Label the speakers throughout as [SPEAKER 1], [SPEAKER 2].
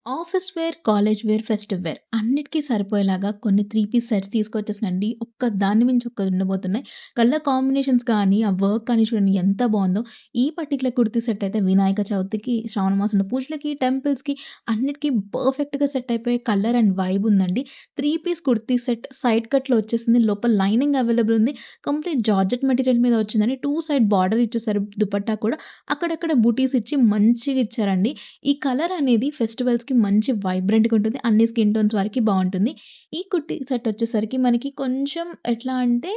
[SPEAKER 1] Office wear, college wear, festive wear అన్నిటికి సరిపోయేలాగా కొన్ని 3 పీస్ సెట్స్ తీసుకొచ్చేసానండి. ఒక్క దాన్ని మించి ఒక్కటి ఉండబోతున్నాయి. కలర్ కాంబినేషన్స్ కానీ, ఆ వర్క్ కానీ చూడండి ఎంత బావుందో. ఈ పర్టిక్యులర్ కుర్తీ సెట్ అయితే వినాయక చవితికి, శ్రావణ మాసంలో పూజలకి, టెంపుల్స్‌కి అన్నిటికి పర్ఫెక్ట్‌గా సెట్ అయిపోయే కలర్ అండ్ వైబ్ ఉందండి. 3 పీస్ కుర్తీ సెట్ సైడ్ కట్‌లో వచ్చేసింది. లోపల లైనింగ్ అవైలబుల్ ఉంది. కంప్లీట్ జార్జెట్ మెటీరియల్ మీద వచ్చిందండి. 2 సైడ్ బార్డర్ ఇచ్చేసారు దుపట్టా కూడా. అక్కడక్కడ బూటీస్ ఇచ్చి మంచిగా ఇచ్చారండి. ఈ కలర్ అనేది ఫెస్టివల్స్‌కి మంచి వైబ్రెంట్‌గా ఉంటుంది. అన్ని స్కిన్ టోన్స్ వారికి బావుంటుంది. ఈ కుర్తీ సెట్ వచ్చేసరికి మనకి కొంచెం ఎట్లా అంటే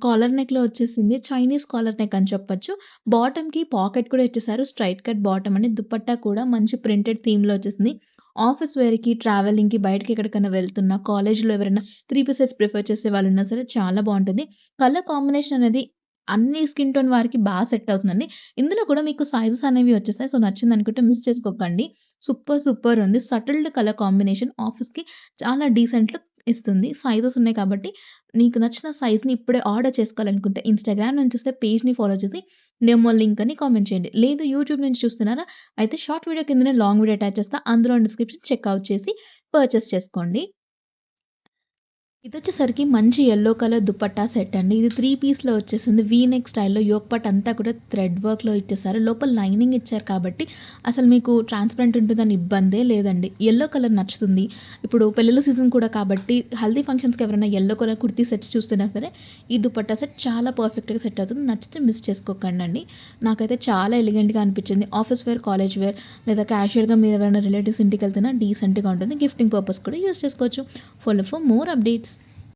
[SPEAKER 1] కాలర్ నెక్‌లో వచ్చేసింది. చైనీస్ కాలర్ నెక్ అని చెప్పొచ్చు. బాటమ్‌కి పాకెట్ కూడా ఇచ్చేసారు. స్ట్రెయిట్ కట్ బాటమ్ అండి. దుపట్టా కూడా మంచి ప్రింటెడ్ థీమ్‌లో వచ్చేసింది. ఆఫీస్ వేర్‌కి, ట్రావెలింగ్‌కి, బయటకి ఎక్కడికైనా వెళ్తున్నా, కాలేజ్‌లో ఎవరైనా 3 పీసెస్ ప్రిఫర్ చేసే వాళ్ళున్నా సరే చాలా బావుంటుంది. కలర్ కాంబినేషన్ అనేది అన్ని స్కిన్ టోన్ వారికి సెట్ అవుతుందండి. ఇందులో కూడా మీకు సైజెస్ అనేవి వచ్చేసాయి. సో, నచ్చిందనుకుంటే మిస్ చేసుకోకండి. సూపర్ సూపర్ ఉంది. సటిల్డ్ కలర్ కాంబినేషన్ ఆఫీస్‌కి చాలా డీసెంట్ లుక్ ఇస్తుంది. సైజెస్ ఉన్నాయి కాబట్టి నీకు నచ్చిన సైజ్‌ని ఇప్పుడే ఆర్డర్ చేసుకోవాలనుకుంటే ఇన్‌స్టాగ్రామ్ నుంచి చూస్తే పేజ్‌ని ఫాలో చేసి డెమో లింక్ అని కామెంట్ చేయండి. లేదు యూట్యూబ్ నుంచి చూస్తున్నారా? అయితే షార్ట్ వీడియో కిందనే లాంగ్ వీడియో అటాచ్ చేస్తా. అందులో డిస్క్రిప్షన్ చెక్‌ఔట్ చేసి పర్చేస్ చేసుకోండి. ఇదొచ్చేసరికి మంచి యెల్లో కలర్ దుపట్టా సెట్ అండి. ఇది 3 పీస్‌లో వచ్చేసింది. వీ నెక్ స్టైల్‌లో యోక్ పార్ట్ అంతా కూడా థ్రెడ్ వర్క్‌లో ఇచ్చేసారు. లోపల లైనింగ్ ఇచ్చారు కాబట్టి అసలు మీకు ట్రాన్స్‌పరెంట్ ఉంటుందని ఇబ్బందే లేదండి. యెల్లో కలర్ నచ్చుతుంది. ఇప్పుడు పెళ్ళిళ్ళ సీజన్ కూడా కాబట్టి హల్దీ ఫంక్షన్స్‌కి ఎవరైనా యెల్లో కలర్ కుర్తీ సెట్స్ చూస్తున్నా సరే ఈ దుపట్టా సెట్ చాలా పర్ఫెక్ట్‌గా సెట్ అవుతుంది. నచ్చితే మిస్ చేసుకోకండండి. నాకైతే చాలా ఎలిగెంట్‌గా అనిపించింది. ఆఫీస్ వేర్, కాలేజ్ వేర్ లేదా క్యాజుయల్‌గా మీరు ఎవరైనా రిలేటివ్స్ ఇంటికెళ్తున్నా డీసెంట్‌గా ఉంటుంది. గిఫ్టింగ్ పర్పస్ కూడా యూజ్ చేసుకోవచ్చు. For more updates